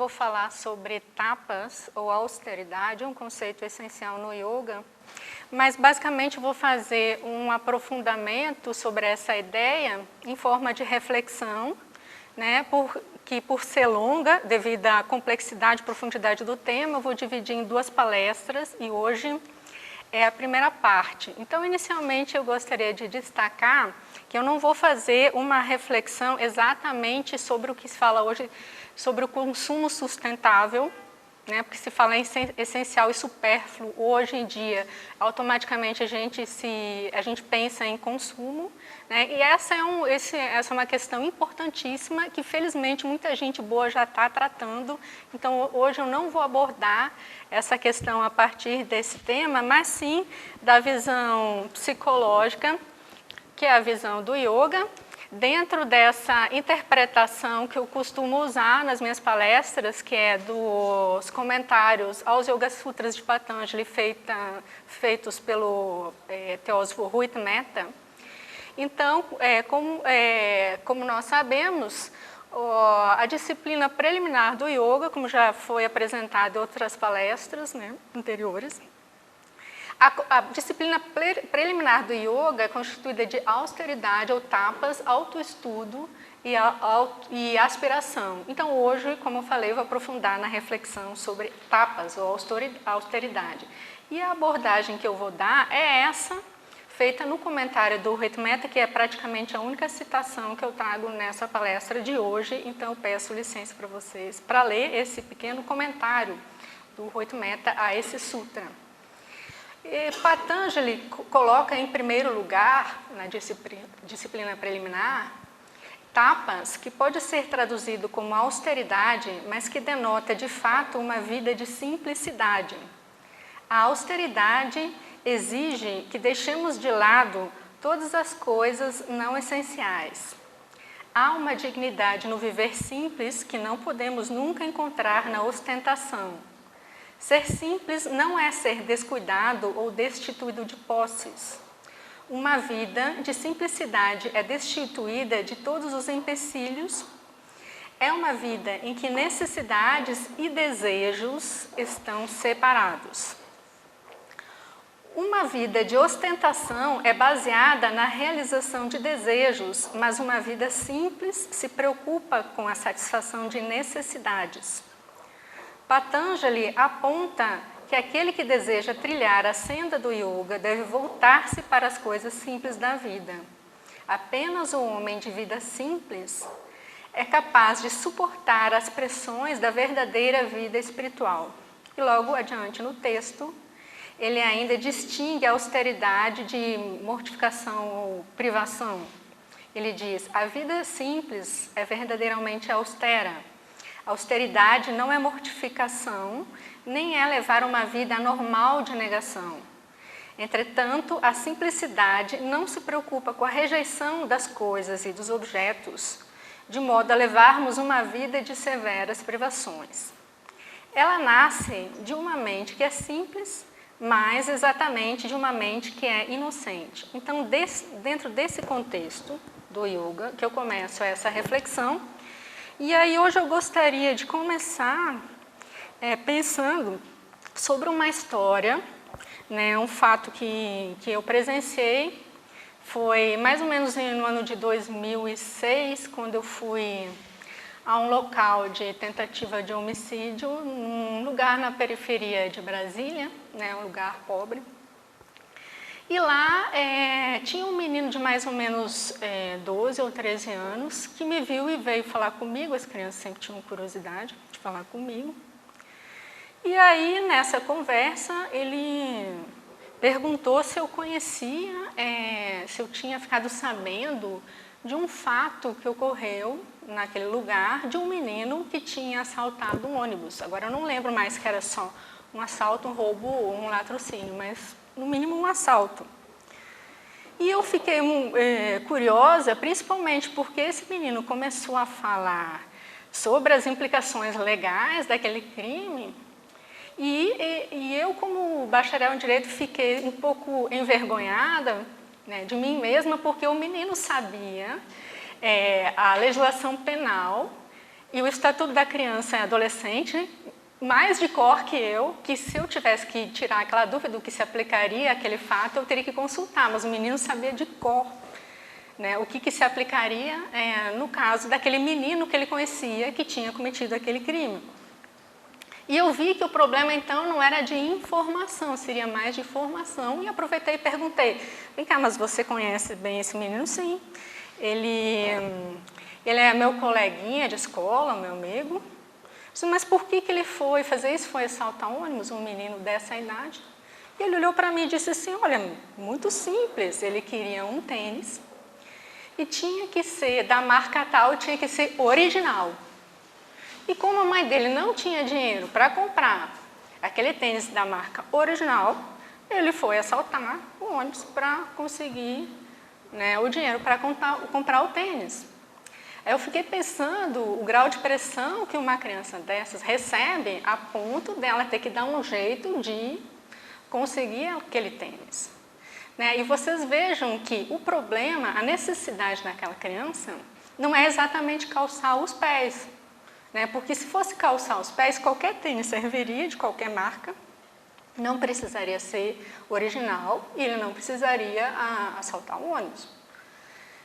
vou falar sobre tapas ou austeridade, um conceito essencial no yoga, mas basicamente vou fazer um aprofundamento sobre essa ideia em forma de reflexão, né, que por ser longa, devido à complexidade e profundidade do tema, eu vou dividir em duas palestras e hoje é a primeira parte. Então, inicialmente, eu gostaria de destacar que eu não vou fazer uma reflexão exatamente sobre o que se fala hoje, sobre o consumo sustentável, né? Porque se fala em essencial e supérfluo hoje em dia, automaticamente a gente pensa em consumo, né? E essa é uma questão importantíssima que felizmente muita gente boa já está tratando. Então hoje eu não vou abordar essa questão a partir desse tema, mas sim da visão psicológica, que é a visão do yoga. Dentro dessa interpretação que eu costumo usar nas minhas palestras, que é dos comentários aos Yoga Sutras de Patanjali feitos pelo teósofo Rui Mehta. Então, como nós sabemos, a disciplina preliminar do yoga, como já foi apresentada em outras palestras, né, anteriores, a disciplina preliminar do yoga é constituída de austeridade ou tapas, autoestudo e aspiração. Então, hoje, como eu falei, eu vou aprofundar na reflexão sobre tapas ou austeridade. E a abordagem que eu vou dar é essa, feita no comentário do Rui Mehta, que é praticamente a única citação que eu trago nessa palestra de hoje. Então, eu peço licença para vocês para ler esse pequeno comentário do Rui Mehta a esse sutra. Patanjali coloca em primeiro lugar, na disciplina preliminar, tapas, que pode ser traduzido como austeridade, mas que denota de fato uma vida de simplicidade. A austeridade exige que deixemos de lado todas as coisas não essenciais. Há uma dignidade no viver simples que não podemos nunca encontrar na ostentação. Ser simples não é ser descuidado ou destituído de posses. Uma vida de simplicidade é destituída de todos os empecilhos. É uma vida em que necessidades e desejos estão separados. Uma vida de ostentação é baseada na realização de desejos, mas uma vida simples se preocupa com a satisfação de necessidades. Patanjali aponta que aquele que deseja trilhar a senda do yoga deve voltar-se para as coisas simples da vida. Apenas o homem de vida simples é capaz de suportar as pressões da verdadeira vida espiritual. E logo adiante no texto, ele ainda distingue a austeridade de mortificação ou privação. Ele diz: a vida simples é verdadeiramente austera. Austeridade não é mortificação, nem é levar uma vida anormal de negação. Entretanto, a simplicidade não se preocupa com a rejeição das coisas e dos objetos, de modo a levarmos uma vida de severas privações. Ela nasce de uma mente que é simples, mas exatamente de uma mente que é inocente. Então, dentro desse contexto do yoga, que eu começo essa reflexão. E aí hoje eu gostaria de começar pensando sobre uma história, né, um fato que eu presenciei. Foi mais ou menos no ano de 2006, quando eu fui a um local de tentativa de homicídio, num lugar na periferia de Brasília, né, um lugar pobre. E lá tinha um menino de mais ou menos 12 ou 13 anos que me viu e veio falar comigo. As crianças sempre tinham curiosidade de falar comigo. E aí, nessa conversa, ele perguntou se eu conhecia, se eu tinha ficado sabendo de um fato que ocorreu naquele lugar, de um menino que tinha assaltado um ônibus. Agora, eu não lembro mais que era só um assalto, um roubo ou um latrocínio, mas no mínimo um assalto. E eu fiquei curiosa, principalmente porque esse menino começou a falar sobre as implicações legais daquele crime, e eu, como bacharel em Direito, fiquei um pouco envergonhada, né, de mim mesma, porque o menino sabia a legislação penal E o Estatuto da Criança e Adolescente, mais de cor que eu, que se eu tivesse que tirar aquela dúvida do que se aplicaria àquele fato, eu teria que consultar, mas o menino sabia de cor, né, o que se aplicaria no caso daquele menino que ele conhecia que tinha cometido aquele crime. E eu vi que o problema, então, não era de informação, seria mais de formação, e aproveitei e perguntei, vem cá, mas você conhece bem esse menino? Sim, ele é meu coleguinha de escola, meu amigo. Mas por que ele foi fazer isso? Foi assaltar ônibus, um menino dessa idade? E ele olhou para mim e disse assim, olha, muito simples, ele queria um tênis e tinha que ser da marca tal, tinha que ser original. E como a mãe dele não tinha dinheiro para comprar aquele tênis da marca original, ele foi assaltar o ônibus para conseguir, né, o dinheiro para comprar o tênis. Aí eu fiquei pensando o grau de pressão que uma criança dessas recebe a ponto dela ter que dar um jeito de conseguir aquele tênis. Né? E vocês vejam que o problema, a necessidade daquela criança, não é exatamente calçar os pés. Né? Porque se fosse calçar os pés, qualquer tênis serviria, de qualquer marca, não precisaria ser original e ele não precisaria assaltar o ônibus.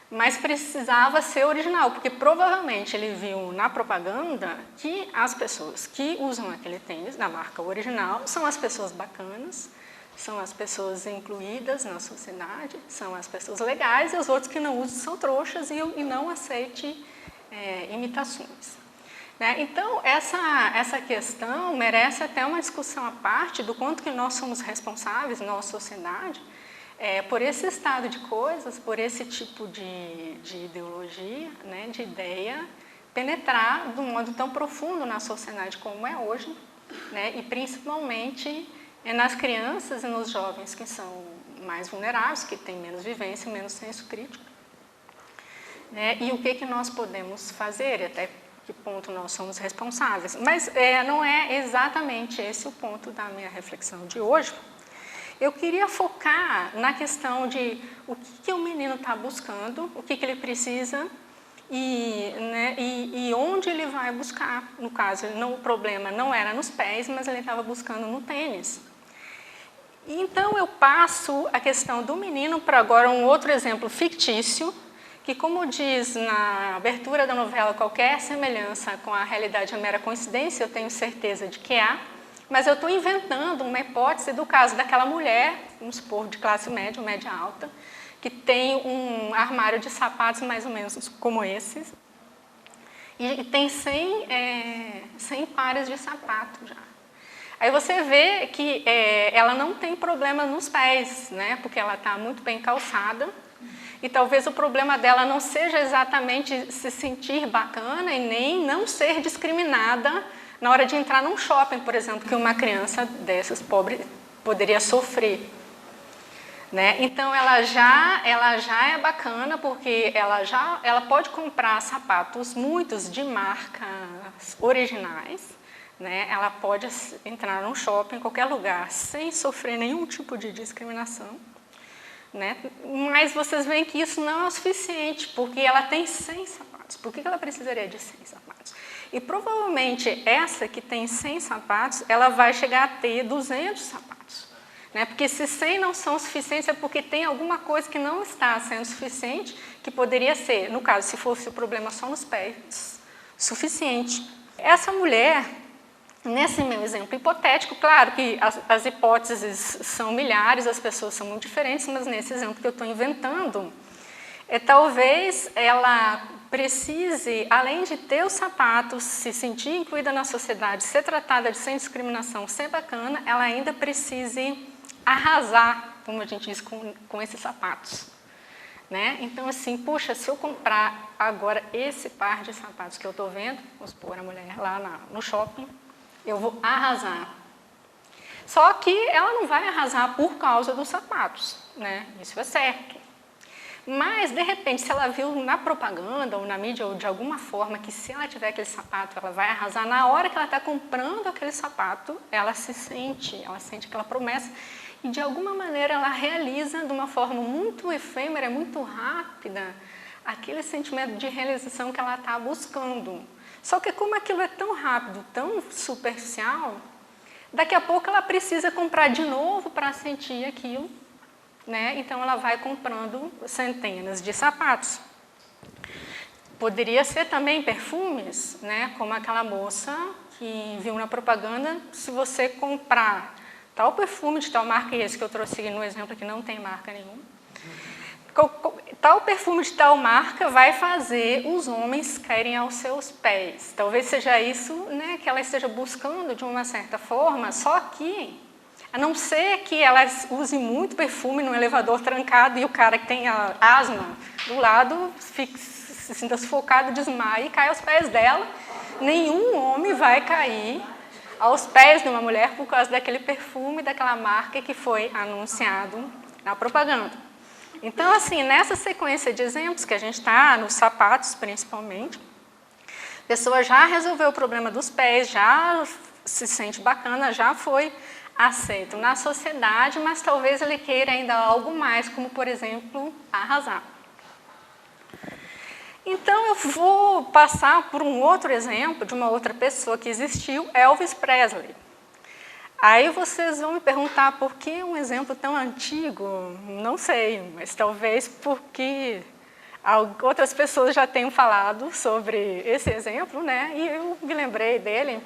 Mas precisava ser original, porque provavelmente ele viu na propaganda que as pessoas que usam aquele tênis da marca original são as pessoas bacanas, são as pessoas incluídas na sociedade, são as pessoas legais, e os outros que não usam são trouxas e não aceite imitações. Né? Então, essa questão merece até uma discussão à parte do quanto que nós somos responsáveis, nossa sociedade, por esse estado de coisas, por esse tipo de ideologia, né, de ideia, penetrar de um modo tão profundo na sociedade como é hoje, né, e principalmente nas crianças e nos jovens que são mais vulneráveis, que têm menos vivência, menos senso crítico. Né, e o que nós podemos fazer, e até que ponto nós somos responsáveis. Mas não é exatamente esse o ponto da minha reflexão de hoje. Eu queria focar na questão de o que o menino está buscando, o que ele precisa e onde ele vai buscar. No caso, o problema não era nos pés, mas ele estava buscando no tênis. Então, eu passo a questão do menino para agora um outro exemplo fictício, que, como diz na abertura da novela, qualquer semelhança com a realidade é mera coincidência, eu tenho certeza de que há. Mas eu estou inventando uma hipótese do caso daquela mulher, vamos supor, de classe média ou média alta, que tem um armário de sapatos mais ou menos como esses, e tem 100 pares de sapato já. Aí você vê que ela não tem problema nos pés, né? Porque ela está muito bem calçada, e talvez o problema dela não seja exatamente se sentir bacana e nem não ser discriminada na hora de entrar num shopping, por exemplo, que uma criança dessas pobre poderia sofrer. Né? Então, ela já é bacana porque ela pode comprar sapatos muitos de marcas originais, né? Ela pode entrar num shopping, em qualquer lugar, sem sofrer nenhum tipo de discriminação. Né? Mas vocês veem que isso não é o suficiente, porque ela tem 100 sapatos. Por que ela precisaria de 100 sapatos? E provavelmente essa que tem 100 sapatos, ela vai chegar a ter 200 sapatos. Né? Porque se 100 não são suficientes é porque tem alguma coisa que não está sendo suficiente, que poderia ser, no caso, se fosse o problema só nos pés, suficiente. Essa mulher, nesse meu exemplo hipotético, claro que as hipóteses são milhares, as pessoas são muito diferentes, mas nesse exemplo que eu estou inventando, talvez ela precise, além de ter os sapatos, se sentir incluída na sociedade, ser tratada sem discriminação, ser bacana, ela ainda precise arrasar, como a gente diz, com esses sapatos. Né? Então, assim, puxa, se eu comprar agora esse par de sapatos que eu estou vendo, vamos pôr a mulher lá no shopping, eu vou arrasar. Só que ela não vai arrasar por causa dos sapatos, né? Isso é certo. Mas, de repente, se ela viu na propaganda ou na mídia ou de alguma forma que se ela tiver aquele sapato, ela vai arrasar, na hora que ela está comprando aquele sapato, ela sente aquela promessa e, de alguma maneira, ela realiza de uma forma muito efêmera, muito rápida, aquele sentimento de realização que ela está buscando. Só que como aquilo é tão rápido, tão superficial, daqui a pouco ela precisa comprar de novo para sentir aquilo, né? Então ela vai comprando centenas de sapatos. Poderia ser também perfumes, né? Como aquela moça que viu na propaganda, se você comprar tal perfume de tal marca, e esse que eu trouxe aqui no exemplo que não tem marca nenhuma, tal perfume de tal marca vai fazer os homens caírem aos seus pés. Talvez seja isso, né, que ela esteja buscando de uma certa forma, só que, a não ser que ela use muito perfume no elevador trancado e o cara que tem asma do lado se sinta sufocado, desmaia e cai aos pés dela, nenhum homem vai cair aos pés de uma mulher por causa daquele perfume, daquela marca que foi anunciado na propaganda. Então, assim, nessa sequência de exemplos que a gente está, nos sapatos principalmente, a pessoa já resolveu o problema dos pés, já se sente bacana, já foi aceito na sociedade, mas talvez ele queira ainda algo mais, como, por exemplo, arrasar. Então, eu vou passar por um outro exemplo de uma outra pessoa que existiu, Elvis Presley. Aí vocês vão me perguntar por que um exemplo tão antigo? Não sei, mas talvez porque outras pessoas já tenham falado sobre esse exemplo, né? E eu me lembrei dele.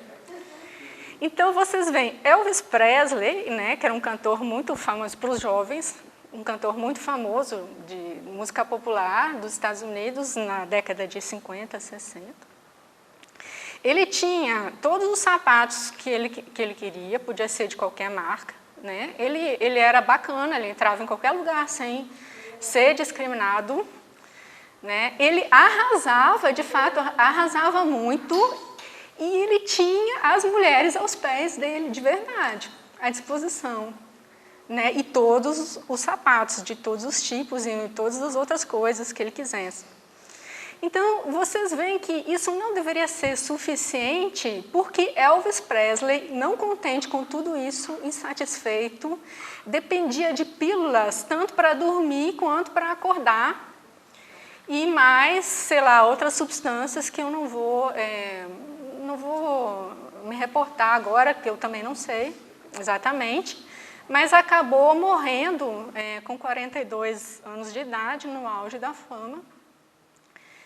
Então, vocês veem, Elvis Presley, né, que era um cantor muito famoso para os jovens, um cantor muito famoso de música popular dos Estados Unidos na década de 50, 60. Ele tinha todos os sapatos que ele queria, podia ser de qualquer marca, né? Ele era bacana, ele entrava em qualquer lugar sem ser discriminado, né? Ele arrasava, de fato, arrasava muito, e ele tinha as mulheres aos pés dele, de verdade, à disposição. Né, e todos os sapatos, de todos os tipos e todas as outras coisas que ele quisesse. Então, vocês veem que isso não deveria ser suficiente, porque Elvis Presley, não contente com tudo isso, insatisfeito, dependia de pílulas, tanto para dormir quanto para acordar, e mais, sei lá, outras substâncias que eu não vou me reportar agora, que eu também não sei exatamente, mas acabou morrendo com 42 anos de idade, no auge da fama,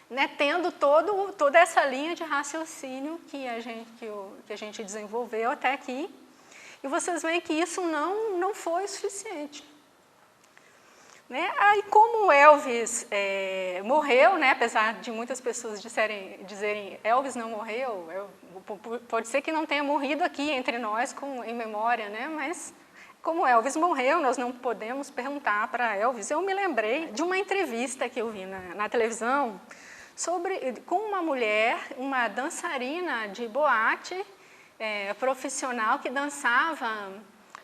né, tendo toda essa linha de raciocínio que a gente desenvolveu até aqui. E vocês veem que isso não foi suficiente. Né? Aí, como Elvis morreu, né, apesar de muitas pessoas dizerem Elvis não morreu, pode ser que não tenha morrido aqui entre nós em memória, né, mas como Elvis morreu, nós não podemos perguntar para Elvis. Eu me lembrei de uma entrevista que eu vi na televisão com uma mulher, uma dançarina de boate profissional que dançava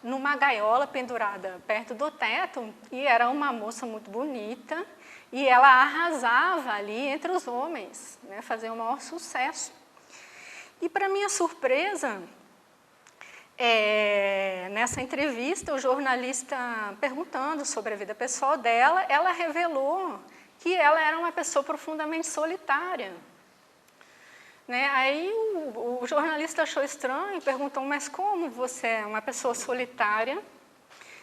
numa gaiola pendurada perto do teto, e era uma moça muito bonita, e ela arrasava ali entre os homens, né, fazia o maior sucesso. E, para minha surpresa, nessa entrevista, o jornalista perguntando sobre a vida pessoal dela, ela revelou que ela era uma pessoa profundamente solitária. Né? Aí o jornalista achou estranho e perguntou, mas como você é uma pessoa solitária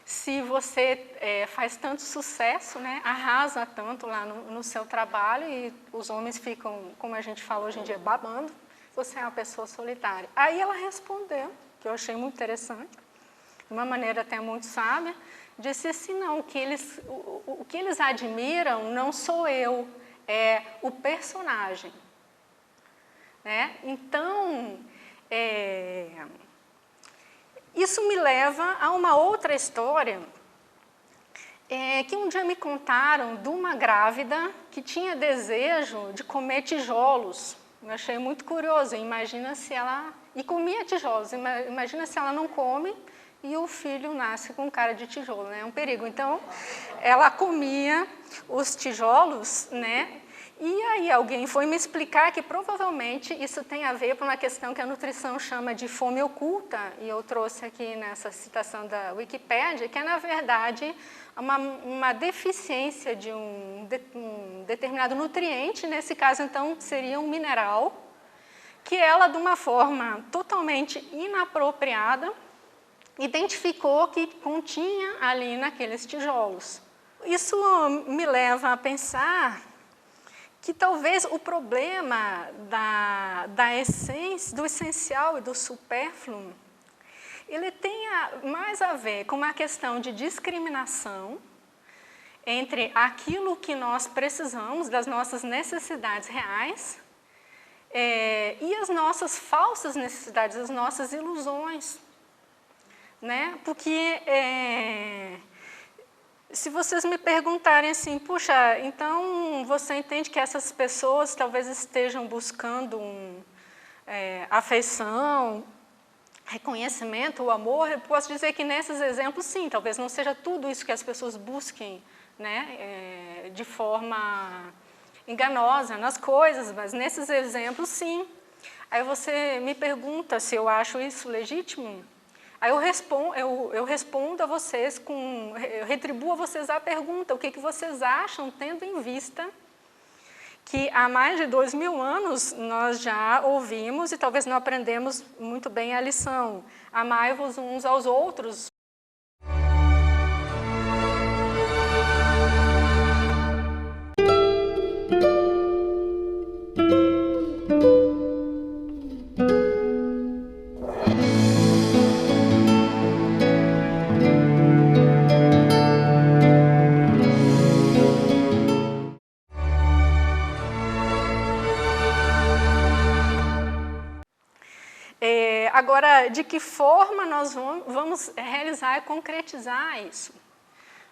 se você faz tanto sucesso, né? Arrasa tanto lá no seu trabalho e os homens ficam, como a gente fala hoje em dia, babando, você é uma pessoa solitária. Aí ela respondeu, que eu achei muito interessante, de uma maneira até muito sábia, disse assim, não, o que eles admiram não sou eu, é o personagem. Né? Então, isso me leva a uma outra história que um dia me contaram de uma grávida que tinha desejo de comer tijolos. Eu achei muito curioso, imagina se ela... E comia tijolos, imagina se ela não come e o filho nasce com cara de tijolo, né? É um perigo. Então, ela comia os tijolos, né? E aí alguém foi me explicar que provavelmente isso tem a ver com uma questão que a nutrição chama de fome oculta, e eu trouxe aqui nessa citação da Wikipédia, que é, na verdade, uma deficiência de um determinado nutriente, nesse caso, então, seria um mineral, que ela, de uma forma totalmente inapropriada, identificou que continha ali naqueles tijolos. Isso me leva a pensar que talvez o problema da essência, do essencial e do supérfluo, ele tenha mais a ver com uma questão de discriminação entre aquilo que nós precisamos, das nossas necessidades reais, e as nossas falsas necessidades, as nossas ilusões. Né? Porque se vocês me perguntarem assim, puxa, então você entende que essas pessoas talvez estejam buscando afeição, reconhecimento, o amor, eu posso dizer que nesses exemplos, sim, talvez não seja tudo isso que as pessoas busquem, né, de forma enganosa nas coisas, mas nesses exemplos, sim. Aí você me pergunta se eu acho isso legítimo, aí eu respondo a vocês, eu retribuo a vocês a pergunta, o que vocês acham, tendo em vista que há mais de 2000 anos nós já ouvimos e talvez não aprendemos muito bem a lição. Amai-vos uns aos outros. Agora, de que forma nós vamos realizar e concretizar isso?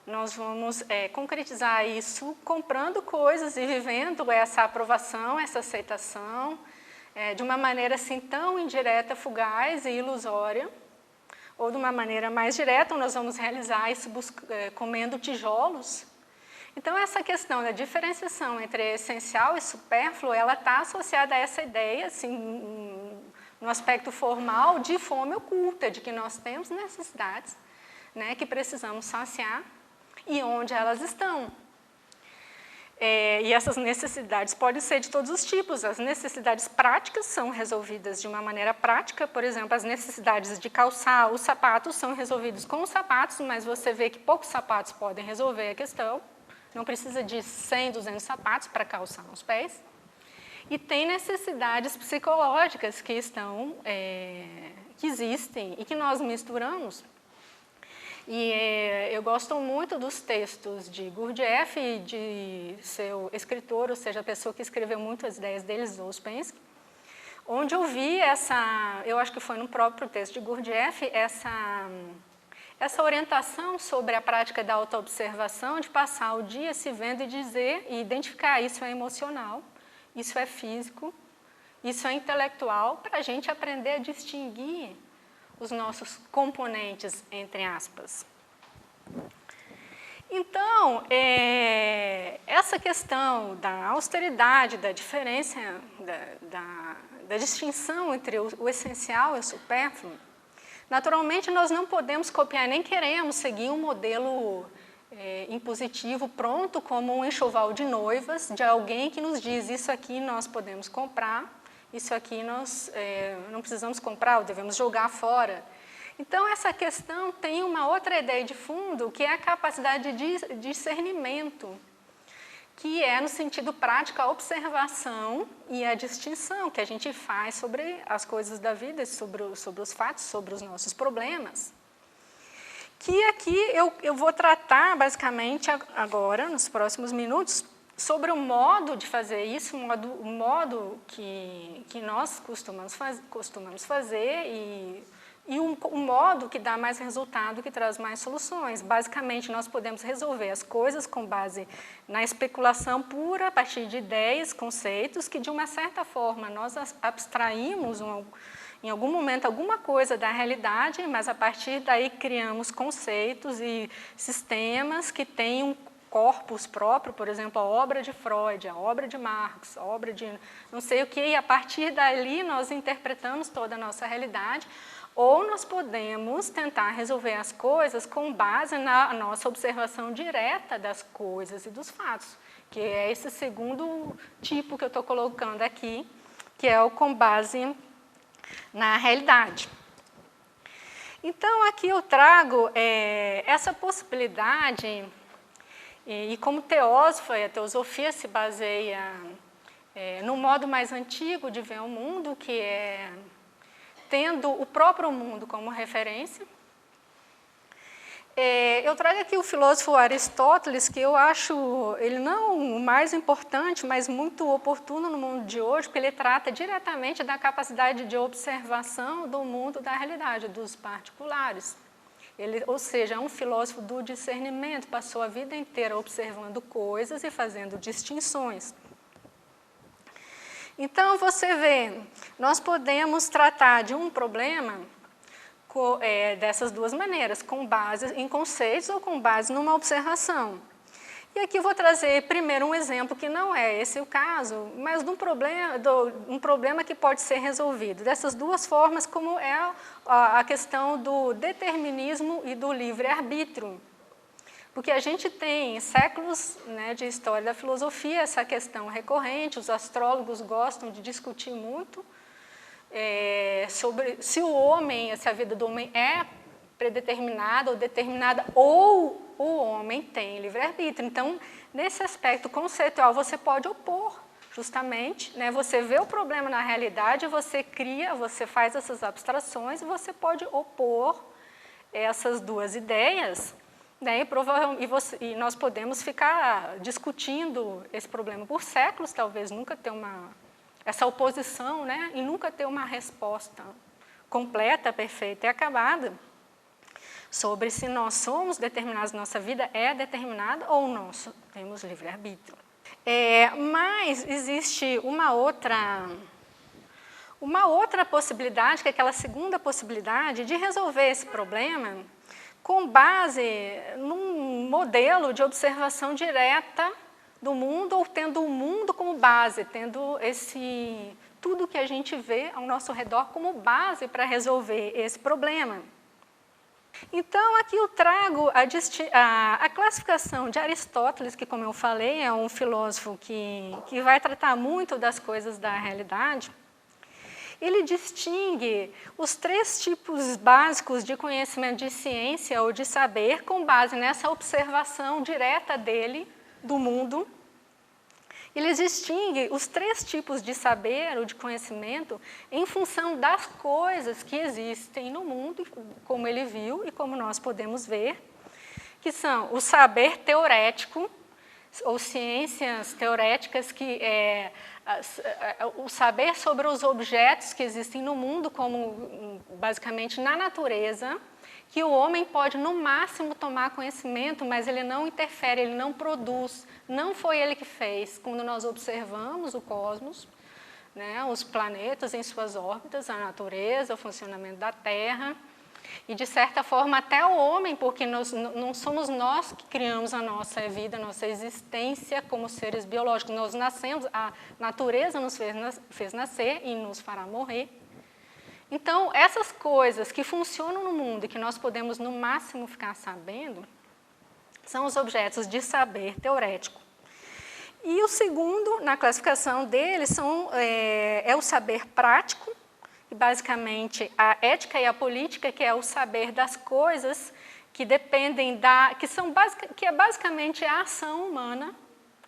Nós vamos concretizar isso comprando coisas e vivendo essa aprovação, essa aceitação, de uma maneira assim tão indireta, fugaz e ilusória, ou de uma maneira mais direta, nós vamos realizar isso comendo tijolos. Então, essa questão da diferenciação entre essencial e supérfluo, ela está associada a essa ideia, assim, no aspecto formal, de fome oculta, de que nós temos necessidades, né, que precisamos saciar e onde elas estão. E essas necessidades podem ser de todos os tipos. As necessidades práticas são resolvidas de uma maneira prática, por exemplo, as necessidades de calçar os sapatos são resolvidas com os sapatos, mas você vê que poucos sapatos podem resolver a questão, não precisa de 100, 200 sapatos para calçar os pés. E tem necessidades psicológicas que que existem e que nós misturamos. E eu gosto muito dos textos de Gurdjieff e de seu escritor, ou seja, a pessoa que escreveu muitas ideias deles, Ouspensky, onde eu vi eu acho que foi no próprio texto de Gurdjieff, essa orientação sobre a prática da autoobservação, de passar o dia se vendo e dizer, e identificar isso é emocional, isso é físico, isso é intelectual, para a gente aprender a distinguir os nossos componentes, entre aspas. Então, essa questão da austeridade, da diferença, da distinção entre o essencial e o supérfluo, naturalmente nós não podemos copiar, nem queremos seguir um modelo impositivo pronto como um enxoval de noivas de alguém que nos diz isso aqui nós podemos comprar, isso aqui nós não precisamos comprar ou devemos jogar fora. Então, essa questão tem uma outra ideia de fundo, que é a capacidade de discernimento, que é, no sentido prático, a observação e a distinção que a gente faz sobre as coisas da vida, sobre os fatos, sobre os nossos problemas. Que aqui eu vou tratar, basicamente, agora, nos próximos minutos, sobre o modo de fazer isso, o modo que nós costumamos fazer e um modo que dá mais resultado, que traz mais soluções. Basicamente, nós podemos resolver as coisas com base na especulação pura, a partir de ideias, conceitos, que de uma certa forma nós abstraímos em algum momento alguma coisa da realidade, mas a partir daí criamos conceitos e sistemas que têm um corpus próprio, por exemplo, a obra de Freud, a obra de Marx, a obra de não sei o que, e a partir dali nós interpretamos toda a nossa realidade, ou nós podemos tentar resolver as coisas com base na nossa observação direta das coisas e dos fatos, que é esse segundo tipo que eu estou colocando aqui, que é o com base na realidade. Então, aqui eu trago essa possibilidade, e como teósofo, a teosofia se baseia no modo mais antigo de ver o mundo, que é tendo o próprio mundo como referência. Eu trago aqui o filósofo Aristóteles, que eu acho ele não o mais importante, mas muito oportuno no mundo de hoje, porque ele trata diretamente da capacidade de observação do mundo da realidade, dos particulares. Ele, ou seja, é um filósofo do discernimento, passou a vida inteira observando coisas e fazendo distinções. Então, você vê, nós podemos tratar de um problema dessas duas maneiras, com base em conceitos ou com base numa observação. E aqui eu vou trazer primeiro um exemplo que não é esse o caso, mas de um problema que pode ser resolvido. Dessas duas formas, como é a questão do determinismo e do livre-arbítrio. Porque a gente tem séculos, né, de história da filosofia, essa questão recorrente, os astrólogos gostam de discutir muito, sobre se o homem, se a vida do homem é predeterminada ou determinada, ou o homem tem livre-arbítrio. Então, nesse aspecto conceitual, você pode opor, justamente, né? Você vê o problema na realidade, você cria, você faz essas abstrações, e você pode opor essas duas ideias, né? E nós podemos ficar discutindo esse problema por séculos, talvez nunca ter essa oposição, né? E nunca ter uma resposta completa, perfeita e acabada sobre se nós somos determinados, nossa vida é determinada ou nós temos livre-arbítrio. Mas existe uma outra possibilidade, que é aquela segunda possibilidade de resolver esse problema com base num modelo de observação direta do mundo, ou tendo o mundo como base, tendo tudo que a gente vê ao nosso redor como base para resolver esse problema. Então, aqui eu trago a classificação de Aristóteles, que, como eu falei, é um filósofo que vai tratar muito das coisas da realidade. Ele distingue os 3 tipos básicos de conhecimento de ciência ou de saber com base nessa observação direta dele do mundo. Ele distingue os 3 tipos de saber ou de conhecimento em função das coisas que existem no mundo, como ele viu e como nós podemos ver, que são o saber teorético, ou ciências teoréticas, que o saber sobre os objetos que existem no mundo, como basicamente na natureza, que o homem pode, no máximo, tomar conhecimento, mas ele não interfere, ele não produz. Não foi ele que fez. Quando nós observamos o cosmos, né, os planetas em suas órbitas, a natureza, o funcionamento da Terra, e, de certa forma, até o homem, porque não somos nós que criamos a nossa vida, a nossa existência como seres biológicos. Nós nascemos, a natureza nos fez nascer e nos fará morrer. Então, essas coisas que funcionam no mundo e que nós podemos, no máximo, ficar sabendo, são os objetos de saber teorético. E o segundo, na classificação deles, é o saber prático, e basicamente a ética e a política, que é o saber das coisas que dependem que é basicamente a ação humana.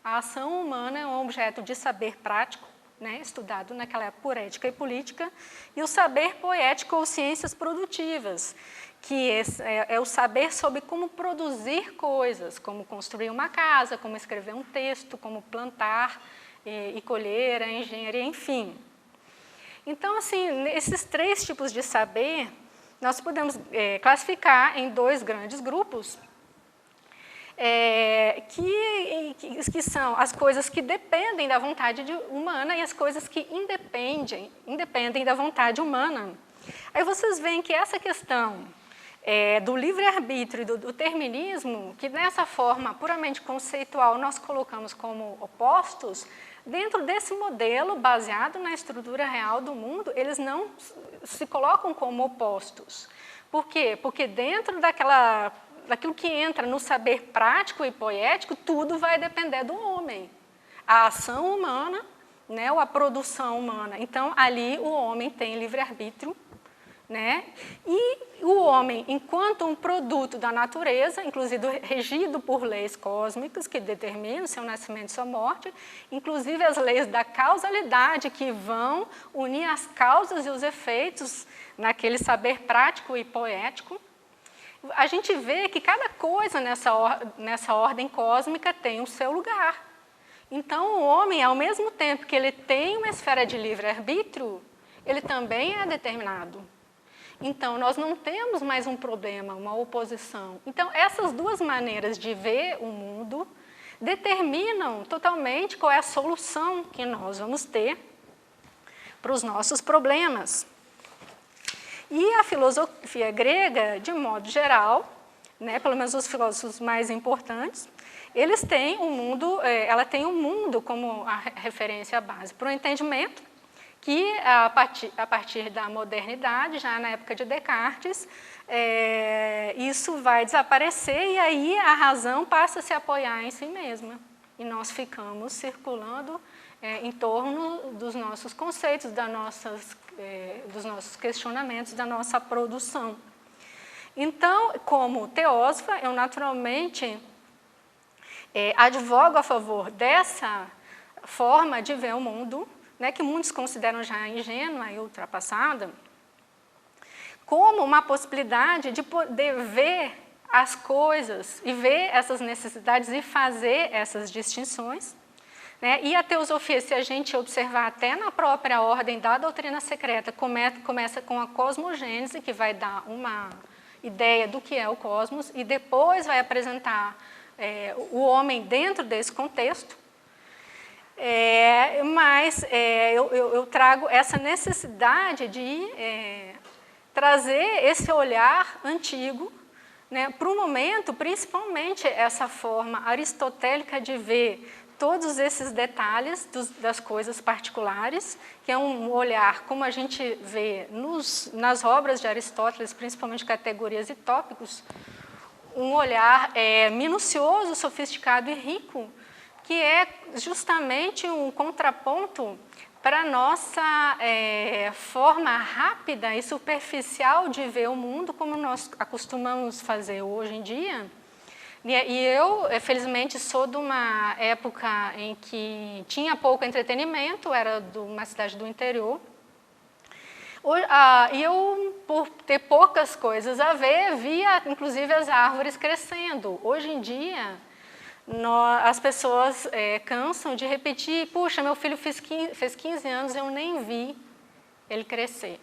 A ação humana é um objeto de saber prático, né, estudado naquela época por ética e política, e o saber poético ou ciências produtivas, que é o saber sobre como produzir coisas, como construir uma casa, como escrever um texto, como plantar e colher, a engenharia, enfim. Então, assim, esses 3 tipos de saber, nós podemos classificar em 2 grandes grupos, que são as coisas que dependem da vontade humana e as coisas que independem da vontade humana. Aí vocês veem que essa questão do livre-arbítrio e do determinismo, que nessa forma puramente conceitual nós colocamos como opostos, dentro desse modelo baseado na estrutura real do mundo, eles não se colocam como opostos. Por quê? Porque dentro daquilo que entra no saber prático e poético, tudo vai depender do homem. A ação humana né, ou a produção humana. Então, ali o homem tem livre-arbítrio, né? E o homem, enquanto um produto da natureza, inclusive regido por leis cósmicas que determinam seu nascimento e sua morte, inclusive as leis da causalidade que vão unir as causas e os efeitos naquele saber prático e poético, a gente vê que cada coisa nessa ordem cósmica tem o seu lugar. Então, o homem, ao mesmo tempo que ele tem uma esfera de livre-arbítrio, ele também é determinado. Então, nós não temos mais um problema, uma oposição. Então, essas duas maneiras de ver o mundo determinam totalmente qual é a solução que nós vamos ter para os nossos problemas. E a filosofia grega, de modo geral, né, pelo menos os filósofos mais importantes, eles têm um mundo, ela tem um mundo como a referência base para o entendimento, que a partir da modernidade, já na época de Descartes, isso vai desaparecer e aí a razão passa a se apoiar em si mesma. E nós ficamos circulando em torno dos nossos conceitos, dos nossos questionamentos, da nossa produção. Então, como teósofa, eu naturalmente advogo a favor dessa forma de ver o mundo, né, que muitos consideram já ingênua e ultrapassada, como uma possibilidade de poder ver as coisas e ver essas necessidades e fazer essas distinções. Né? E a teosofia, se a gente observar até na própria ordem da doutrina secreta, começa com a cosmogênese, que vai dar uma ideia do que é o cosmos, e depois vai apresentar o homem dentro desse contexto. Mas eu trago essa necessidade de trazer esse olhar antigo, né, para o momento, principalmente essa forma aristotélica de ver todos esses detalhes das coisas particulares, que é um olhar, como a gente vê nas obras de Aristóteles, principalmente categorias e tópicos, um olhar minucioso, sofisticado e rico, que é justamente um contraponto para a nossa forma rápida e superficial de ver o mundo, como nós acostumamos fazer hoje em dia. E eu, felizmente, sou de uma época em que tinha pouco entretenimento, era de uma cidade do interior. E eu, por ter poucas coisas a ver, via, inclusive, as árvores crescendo. Hoje em dia, as pessoas cansam de repetir, puxa, meu filho fez 15 anos, eu nem vi ele crescer.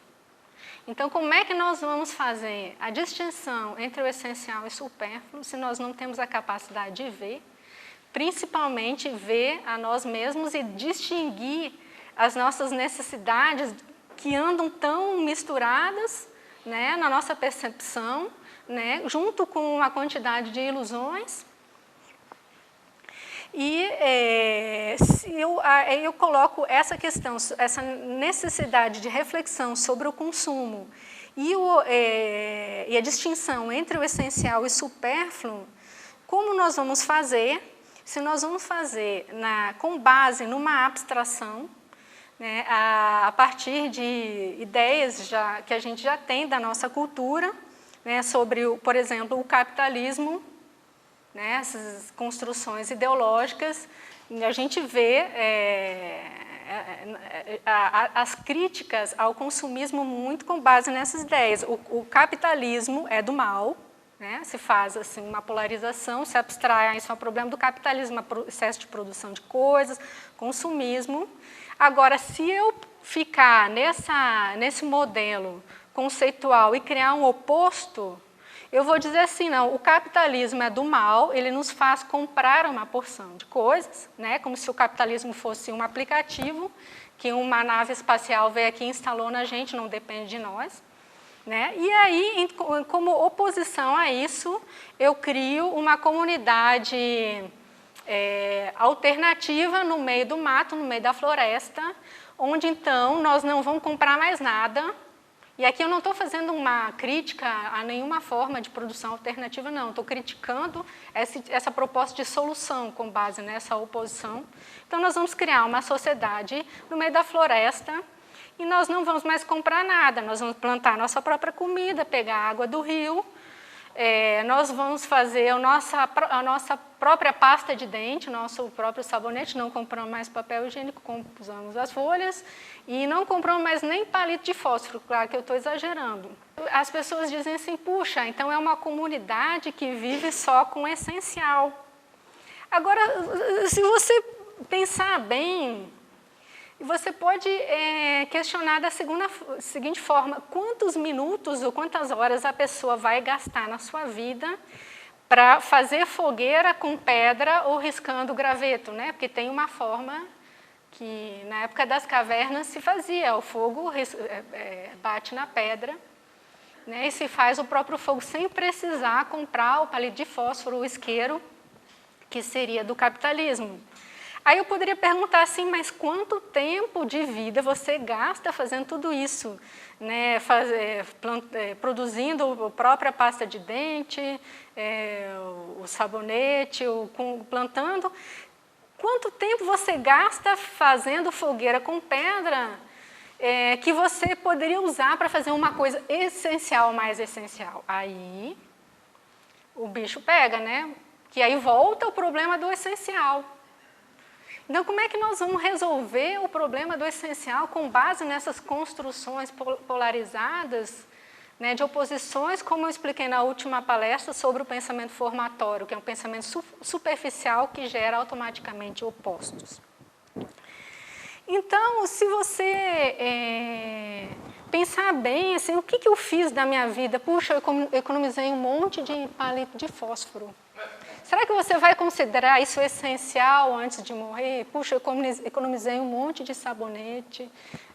Então, como é que nós vamos fazer a distinção entre o essencial e o supérfluo se nós não temos a capacidade de ver, principalmente ver a nós mesmos e distinguir as nossas necessidades que andam tão misturadas, né, na nossa percepção, né, junto com a quantidade de ilusões. E eu coloco essa questão, essa necessidade de reflexão sobre o consumo e a distinção entre o essencial e o supérfluo, como nós vamos fazer, se nós vamos fazer com base numa abstração, né, a partir de ideias que a gente já tem da nossa cultura, né, sobre, por exemplo, o capitalismo, né, essas construções ideológicas, a gente vê as críticas ao consumismo muito com base nessas ideias. O capitalismo é do mal, né, se faz assim, uma polarização, se abstrai, isso é um problema do capitalismo, excesso de produção de coisas, consumismo. Agora, se eu ficar nesse modelo conceitual e criar um oposto, eu vou dizer assim, não, o capitalismo é do mal, ele nos faz comprar uma porção de coisas, né, como se o capitalismo fosse um aplicativo, que uma nave espacial veio aqui e instalou na gente, não depende de nós. Né? E aí, como oposição a isso, eu crio uma comunidade alternativa no meio do mato, no meio da floresta, onde então nós não vamos comprar mais nada, E aqui eu não estou fazendo uma crítica a nenhuma forma de produção alternativa, não. Estou criticando essa proposta de solução com base nessa oposição. Então, nós vamos criar uma sociedade no meio da floresta e nós não vamos mais comprar nada. Nós vamos plantar nossa própria comida, pegar água do rio, nós vamos fazer a nossa própria pasta de dente, nosso próprio sabonete, não compramos mais papel higiênico, usamos as folhas, e não compramos mais nem palito de fósforo, claro que eu estou exagerando. As pessoas dizem assim, puxa, então é uma comunidade que vive só com o essencial. Agora, se você pensar bem, você pode questionar da seguinte forma, quantos minutos ou quantas horas a pessoa vai gastar na sua vida para fazer fogueira com pedra ou riscando graveto, né? Porque tem uma forma que na época das cavernas se fazia, o fogo bate na pedra, né? E se faz o próprio fogo sem precisar comprar o palito de fósforo, o isqueiro, que seria do capitalismo. Aí eu poderia perguntar assim, mas quanto tempo de vida você gasta fazendo tudo isso? Né? Produzindo a própria pasta de dente, o sabonete, plantando. Quanto tempo você gasta fazendo fogueira com pedra que você poderia usar para fazer uma coisa essencial, mais essencial? Aí o bicho pega, né? Que aí volta o problema do essencial. Então, como é que nós vamos resolver o problema do essencial com base nessas construções polarizadas, né, de oposições, como eu expliquei na última palestra sobre o pensamento formatório, que é um pensamento superficial que gera automaticamente opostos. Então, se você pensar bem, assim, o que eu fiz da minha vida? Puxa, eu economizei um monte de palito de fósforo. Será que você vai considerar isso essencial antes de morrer? Puxa, eu economizei um monte de sabonete,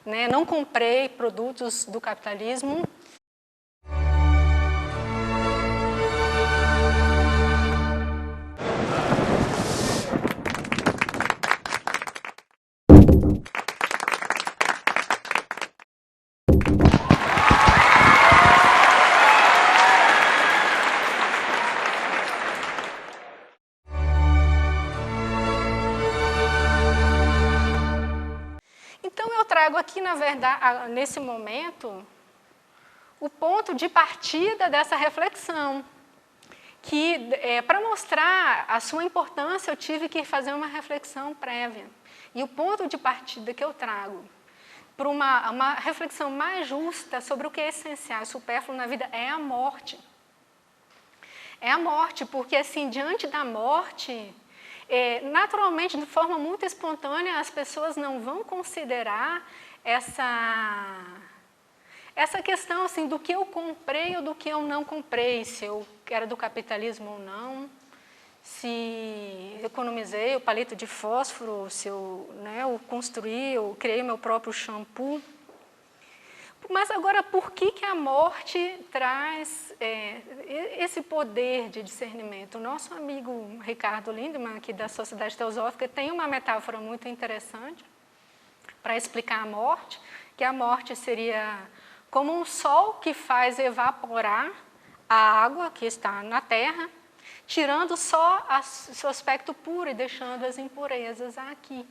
né? Não comprei produtos do capitalismo. Trago aqui, na verdade, nesse momento, o ponto de partida dessa reflexão, que para mostrar a sua importância eu tive que fazer uma reflexão prévia. E o ponto de partida que eu trago para uma reflexão mais justa sobre o que é essencial e supérfluo na vida é a morte. É a morte, porque assim, diante da morte, naturalmente, de forma muito espontânea, as pessoas não vão considerar essa questão assim, do que eu comprei ou do que eu não comprei, se eu era do capitalismo ou não, se economizei o palito de fósforo, se eu construí, eu criei meu próprio shampoo. Mas agora, por que a morte traz esse poder de discernimento? O nosso amigo Ricardo Lindemann, aqui da Sociedade Teosófica, tem uma metáfora muito interessante para explicar a morte, que a morte seria como um sol que faz evaporar a água que está na terra, tirando só seu aspecto puro e deixando as impurezas aqui.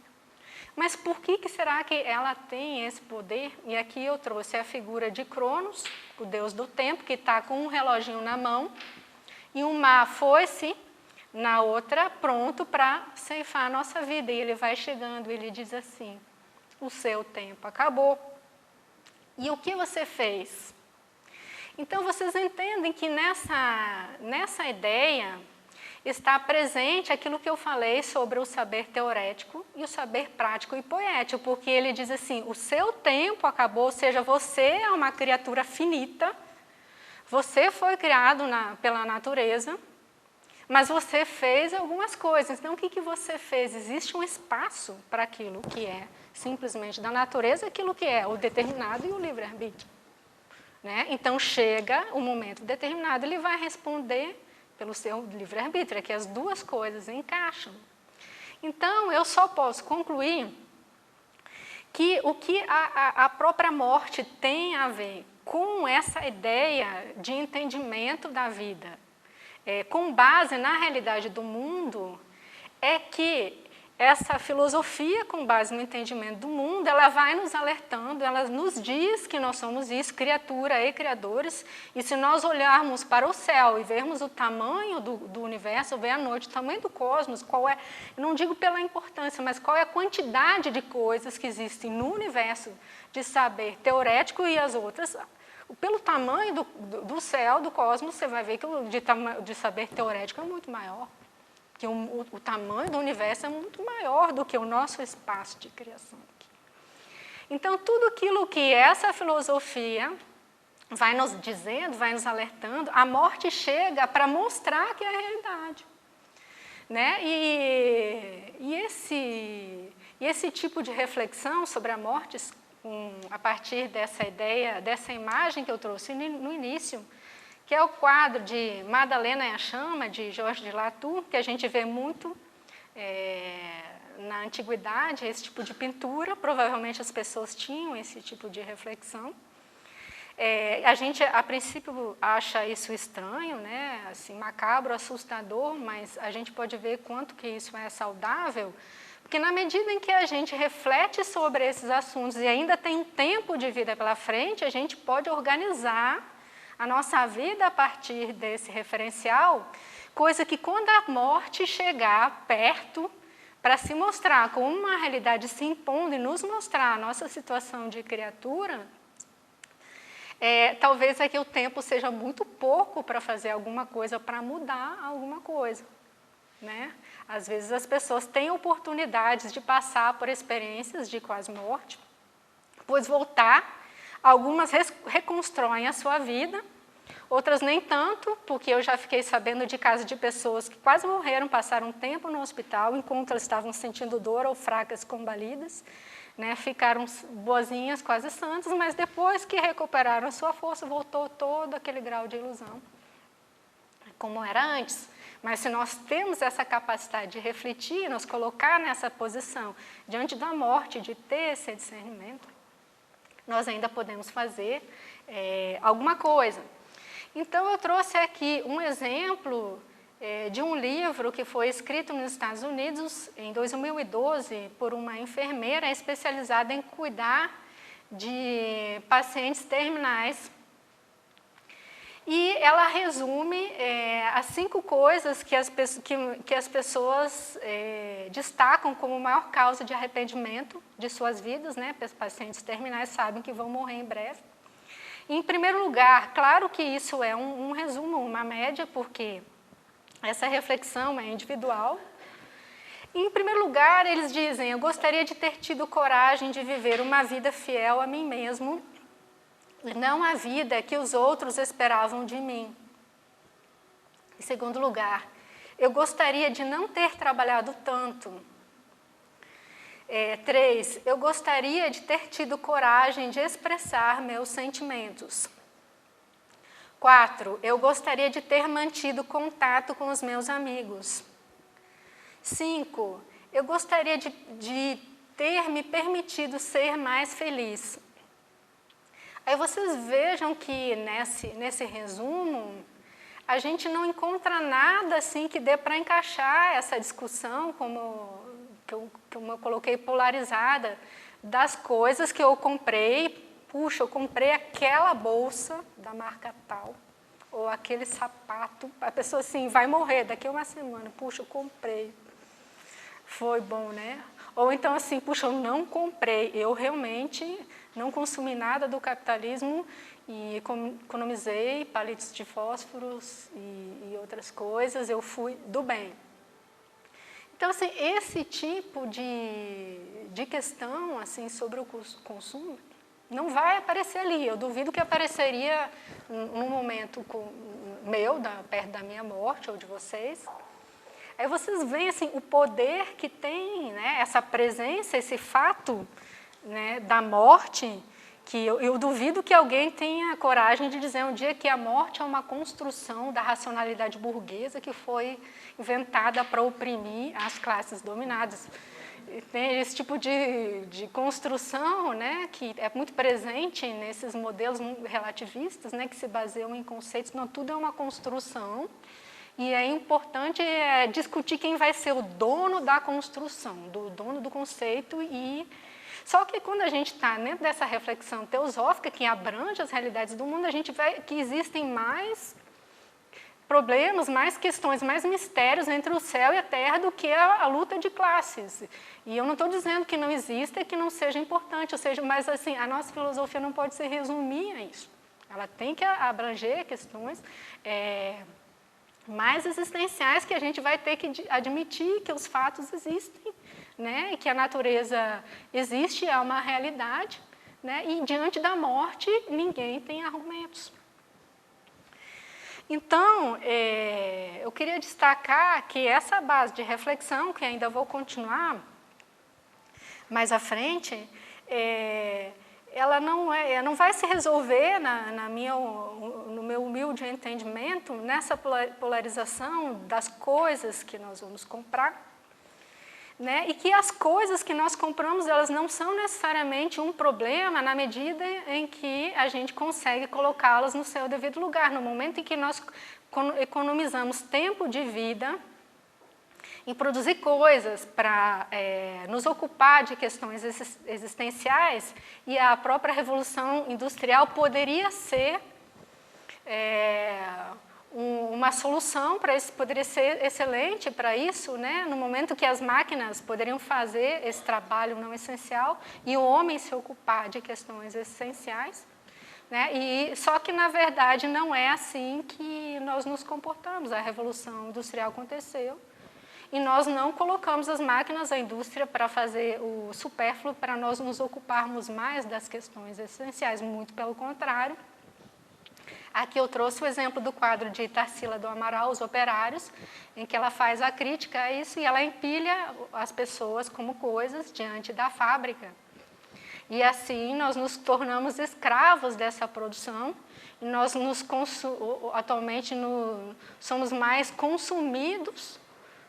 Mas por que será que ela tem esse poder? E aqui eu trouxe a figura de Cronos, o deus do tempo, que está com um reloginho na mão e uma foice na outra, pronto para ceifar a nossa vida. E ele vai chegando, ele diz assim, o seu tempo acabou. E o que você fez? Então, vocês entendem que nessa ideia está presente aquilo que eu falei sobre o saber teorético e o saber prático e poético, porque ele diz assim, o seu tempo acabou, ou seja, você é uma criatura finita, você foi criado pela natureza, mas você fez algumas coisas. Então, o que você fez? Existe um espaço para aquilo que é simplesmente da natureza, aquilo que é o determinado e o livre-arbítrio. Né? Então, chega o momento determinado, ele vai responder pelo seu livre-arbítrio, é que as duas coisas encaixam. Então, eu só posso concluir que o que a própria morte tem a ver com essa ideia de entendimento da vida, com base na realidade do mundo, é que essa filosofia com base no entendimento do mundo, ela vai nos alertando, ela nos diz que nós somos isso, criatura e criadores, e se nós olharmos para o céu e vermos o tamanho do universo, ver à noite o tamanho do cosmos, qual é, não digo pela importância, mas qual é a quantidade de coisas que existem no universo de saber teorético e as outras, pelo tamanho do céu, do cosmos, você vai ver que o de saber teorético é muito maior. Que o tamanho do universo é muito maior do que o nosso espaço de criação aqui. Então, tudo aquilo que essa filosofia vai nos dizendo, vai nos alertando, a morte chega para mostrar que é a realidade. Né? E esse tipo de reflexão sobre a morte, a partir dessa ideia, dessa imagem que eu trouxe no início, que é o quadro de Madalena e a Chama, de Georges de Latour, que a gente vê muito na antiguidade, esse tipo de pintura, provavelmente as pessoas tinham esse tipo de reflexão. A gente, a princípio, acha isso estranho, né? Assim, macabro, assustador, mas a gente pode ver quanto que isso é saudável, porque na medida em que a gente reflete sobre esses assuntos e ainda tem um tempo de vida pela frente, a gente pode organizar a nossa vida a partir desse referencial, coisa que quando a morte chegar perto, para se mostrar como uma realidade se impondo e nos mostrar a nossa situação de criatura, talvez aqui o tempo seja muito pouco para fazer alguma coisa, para mudar alguma coisa. Né? Às vezes as pessoas têm oportunidades de passar por experiências de quase morte, depois voltar. Algumas reconstroem a sua vida, outras nem tanto, porque eu já fiquei sabendo de casos de pessoas que quase morreram, passaram um tempo no hospital, enquanto elas estavam sentindo dor ou fracas, combalidas, né? Ficaram boazinhas, quase santas, mas depois que recuperaram a sua força, voltou todo aquele grau de ilusão, como era antes. Mas se nós temos essa capacidade de refletir, nos colocar nessa posição, diante da morte, de ter esse discernimento, nós ainda podemos fazer alguma coisa. Então, eu trouxe aqui um exemplo de um livro que foi escrito nos Estados Unidos em 2012 por uma enfermeira especializada em cuidar de pacientes terminais. E ela resume as 5 coisas que as pessoas destacam como maior causa de arrependimento de suas vidas, né? Os pacientes terminais sabem que vão morrer em breve. E, em primeiro lugar, claro que isso é um resumo, uma média, porque essa reflexão é individual. E, em primeiro lugar, eles dizem: eu gostaria de ter tido coragem de viver uma vida fiel a mim mesmo, não a vida que os outros esperavam de mim. Em segundo lugar, eu gostaria de não ter trabalhado tanto. 3, eu gostaria de ter tido coragem de expressar meus sentimentos. 4, eu gostaria de ter mantido contato com os meus amigos. 5, eu gostaria de ter me permitido ser mais feliz. Aí vocês vejam que nesse resumo, a gente não encontra nada assim que dê para encaixar essa discussão, como eu coloquei polarizada, das coisas que eu comprei. Puxa, eu comprei aquela bolsa da marca tal, ou aquele sapato. A pessoa assim, vai morrer daqui a uma semana. Puxa, eu comprei. Foi bom, né? Ou então assim, puxa, eu não comprei. Eu realmente não consumi nada do capitalismo e economizei palitos de fósforos e outras coisas. Eu fui do bem. Então, assim, esse tipo de questão assim, sobre o consumo não vai aparecer ali. Eu duvido que apareceria num momento meu, perto da minha morte, ou de vocês. Aí vocês veem assim, o poder que tem, né, essa presença, esse fato, né, da morte, que eu duvido que alguém tenha coragem de dizer um dia que a morte é uma construção da racionalidade burguesa que foi inventada para oprimir as classes dominadas. tem esse tipo de construção, né, que é muito presente nesses modelos relativistas, né, que se baseiam em conceitos. Não, tudo é uma construção, e é importante discutir quem vai ser o dono da construção, do dono do conceito. Só que quando a gente está dentro dessa reflexão teosófica, que abrange as realidades do mundo, a gente vê que existem mais problemas, mais questões, mais mistérios entre o céu e a terra do que a luta de classes. E eu não estou dizendo que não exista e que não seja importante, ou seja, mas assim, a nossa filosofia não pode se resumir a isso. Ela tem que abranger questões mais existenciais, que a gente vai ter que admitir que os fatos existem, né, e que a natureza existe, é uma realidade, né, e diante da morte ninguém tem argumentos. Então, eu queria destacar que essa base de reflexão, que ainda vou continuar mais à frente, ela não vai se resolver, no meu humilde entendimento, nessa polarização das coisas que nós vamos comprar, né? E que as coisas que nós compramos, elas não são necessariamente um problema na medida em que a gente consegue colocá-las no seu devido lugar. No momento em que nós economizamos tempo de vida em produzir coisas para nos ocupar de questões existenciais, e a própria Revolução Industrial poderia ser uma solução para isso, poderia ser excelente para isso, né? No momento que as máquinas poderiam fazer esse trabalho não essencial e o homem se ocupar de questões essenciais, né? Só que, na verdade, não é assim que nós nos comportamos. A Revolução Industrial aconteceu e nós não colocamos as máquinas, a indústria, para fazer o supérfluo, para nós nos ocuparmos mais das questões essenciais, muito pelo contrário. Aqui eu trouxe o exemplo do quadro de Tarsila do Amaral, Os Operários, em que ela faz a crítica a isso e ela empilha as pessoas como coisas diante da fábrica. E assim nós nos tornamos escravos dessa produção e nós atualmente somos mais consumidos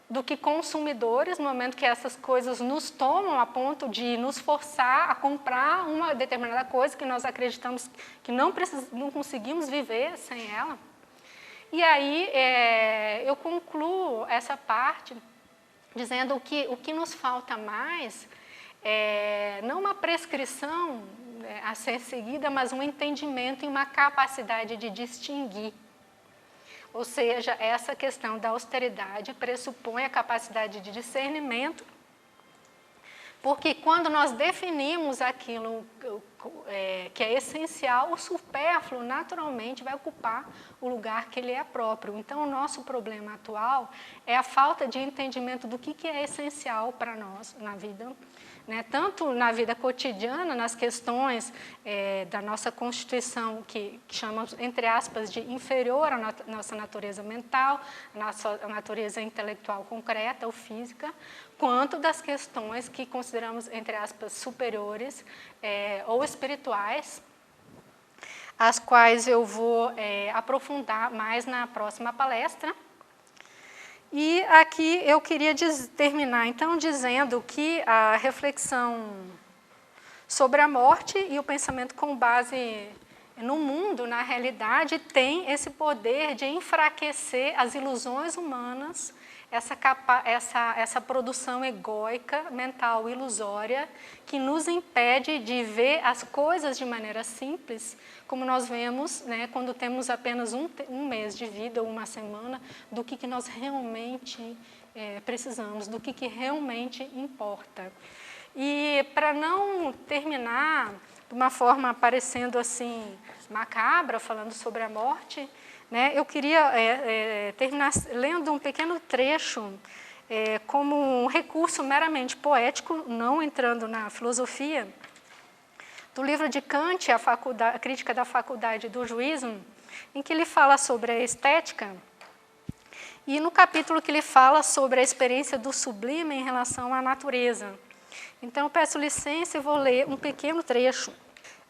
do que consumidores, no momento que essas coisas nos tomam a ponto de nos forçar a comprar uma determinada coisa que nós acreditamos que não conseguimos viver sem ela. E aí eu concluo essa parte dizendo que o que nos falta mais não uma prescrição a ser seguida, mas um entendimento e uma capacidade de distinguir. Ou seja, essa questão da austeridade pressupõe a capacidade de discernimento, porque quando nós definimos aquilo que é essencial, o supérfluo naturalmente vai ocupar o lugar que lhe é próprio. Então, o nosso problema atual é a falta de entendimento do que é essencial para nós na vida, né? Tanto na vida cotidiana, nas questões da nossa constituição, que chamamos, entre aspas, de inferior à nossa natureza mental, à nossa natureza intelectual concreta ou física, quanto das questões que consideramos, entre aspas, superiores ou espirituais, as quais eu vou aprofundar mais na próxima palestra. E aqui eu queria terminar, então, dizendo que a reflexão sobre a morte e o pensamento com base no mundo, na realidade, tem esse poder de enfraquecer as ilusões humanas, essa produção egóica, mental, ilusória, que nos impede de ver as coisas de maneira simples, como nós vemos, né, quando temos apenas um mês de vida ou uma semana, do que nós realmente precisamos, do que realmente importa. E para não terminar de uma forma parecendo assim macabra, falando sobre a morte, né, eu queria terminar lendo um pequeno trecho como um recurso meramente poético, não entrando na filosofia, do livro de Kant, a Crítica da Faculdade do Juízo, em que ele fala sobre a estética, e no capítulo que ele fala sobre a experiência do sublime em relação à natureza. Então, eu peço licença e vou ler um pequeno trecho.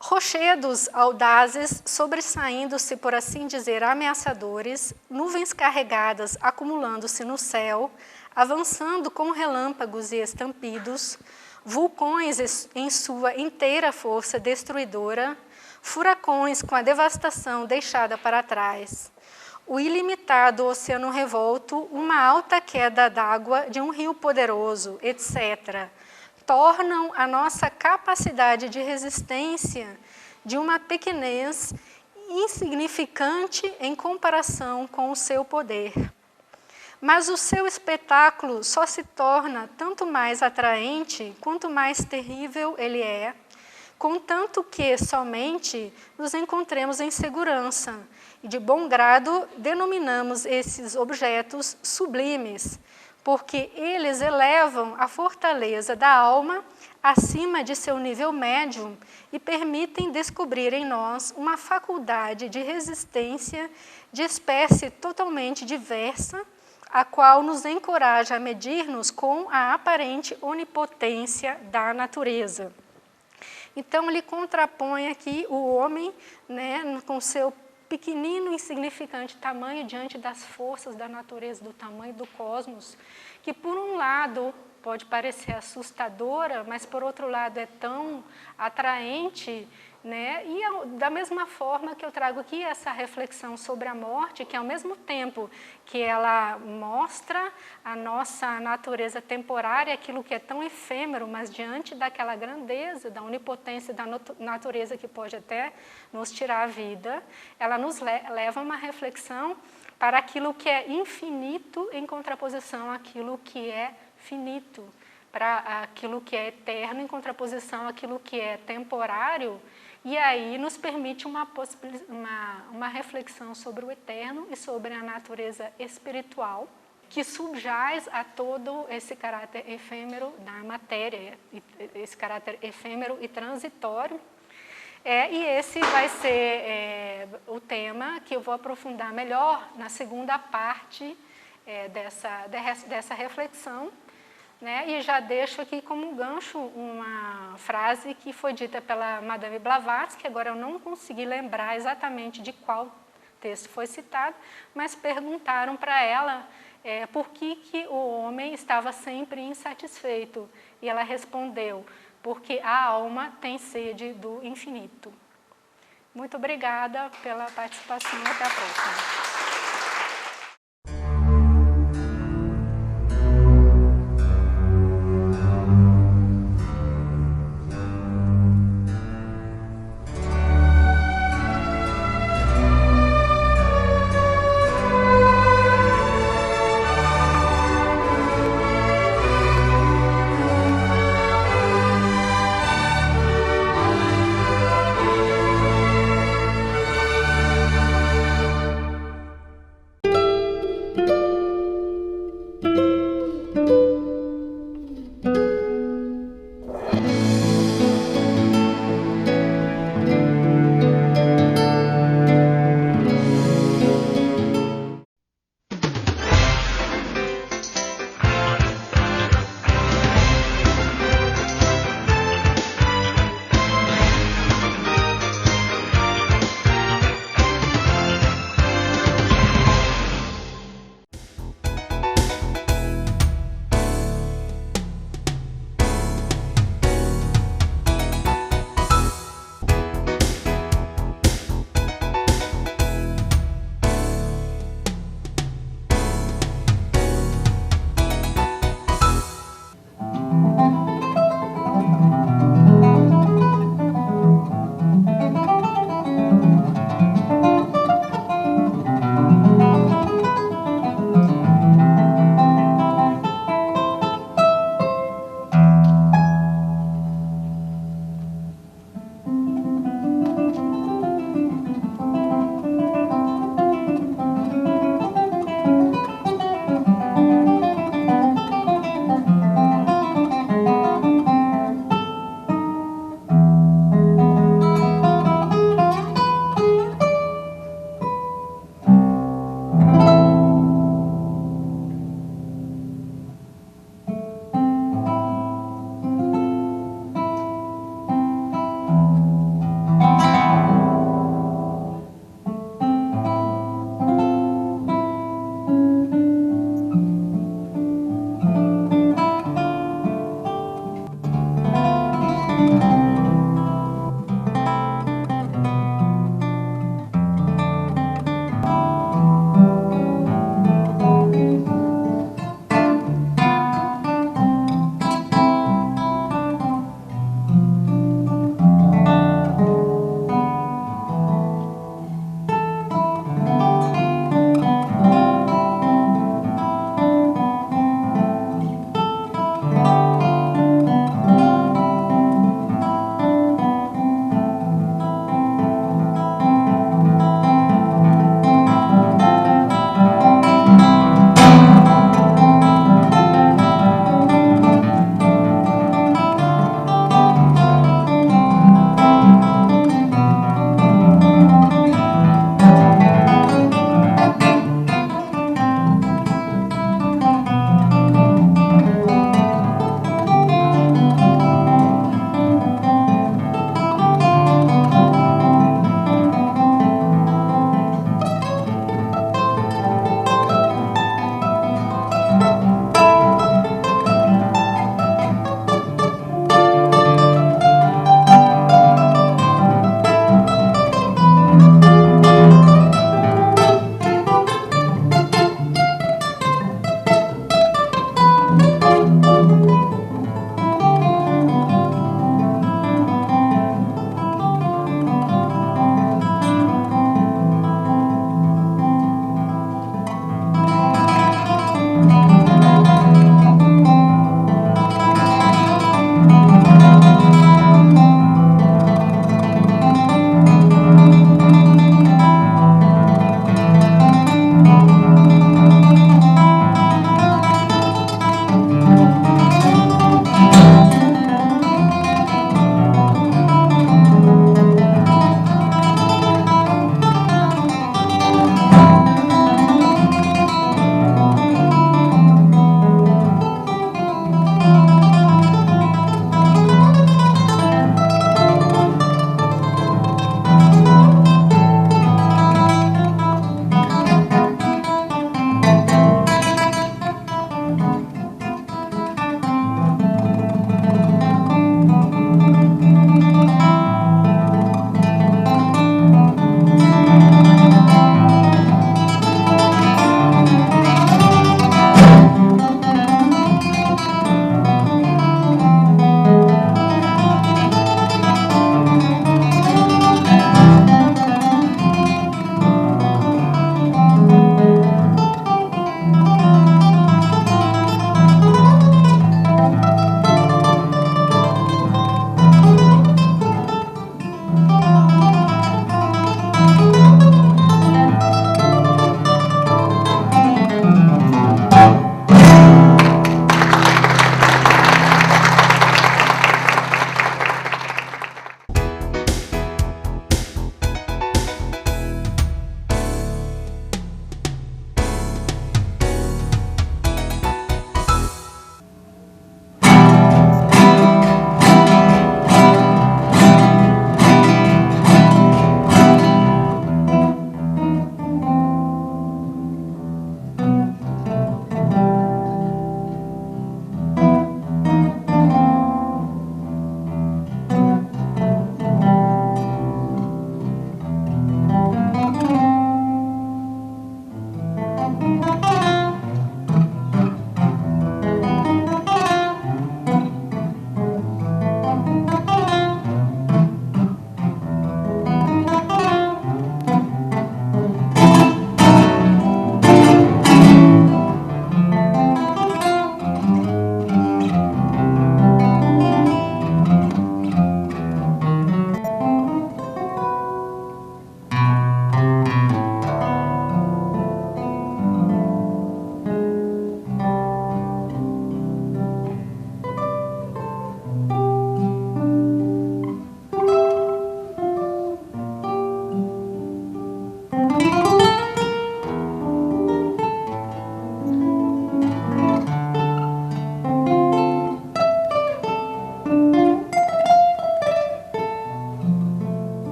Rochedos audazes, sobressaindo-se, por assim dizer, ameaçadores, nuvens carregadas acumulando-se no céu, avançando com relâmpagos e estampidos, vulcões em sua inteira força destruidora, furacões com a devastação deixada para trás, o ilimitado oceano revolto, uma alta queda d'água de um rio poderoso, etc., tornam a nossa capacidade de resistência de uma pequenez insignificante em comparação com o seu poder. Mas o seu espetáculo só se torna tanto mais atraente quanto mais terrível ele é, contanto que somente nos encontremos em segurança, e de bom grado denominamos esses objetos sublimes, porque eles elevam a fortaleza da alma acima de seu nível médio e permitem descobrir em nós uma faculdade de resistência de espécie totalmente diversa, a qual nos encoraja a medir-nos com a aparente onipotência da natureza. Então, ele contrapõe aqui o homem, né, com seu pequenino, insignificante tamanho diante das forças da natureza, do tamanho do cosmos, que por um lado pode parecer assustadora, mas por outro lado é tão atraente, né? E da mesma forma que eu trago aqui essa reflexão sobre a morte, que ao mesmo tempo que ela mostra a nossa natureza temporária, aquilo que é tão efêmero, mas diante daquela grandeza, da onipotência da natureza que pode até nos tirar a vida, ela nos leva a uma reflexão para aquilo que é infinito em contraposição àquilo que é finito, para aquilo que é eterno em contraposição àquilo que é temporário, e aí nos permite uma reflexão sobre o eterno e sobre a natureza espiritual, que subjaz a todo esse caráter efêmero da matéria, esse caráter efêmero e transitório. E esse vai ser o tema que eu vou aprofundar melhor na segunda parte dessa reflexão, né? E já deixo aqui como gancho uma frase que foi dita pela Madame Blavatsky, agora eu não consegui lembrar exatamente de qual texto foi citado, mas perguntaram para ela por que o homem estava sempre insatisfeito. E ela respondeu: porque a alma tem sede do infinito. Muito obrigada pela participação, até a próxima.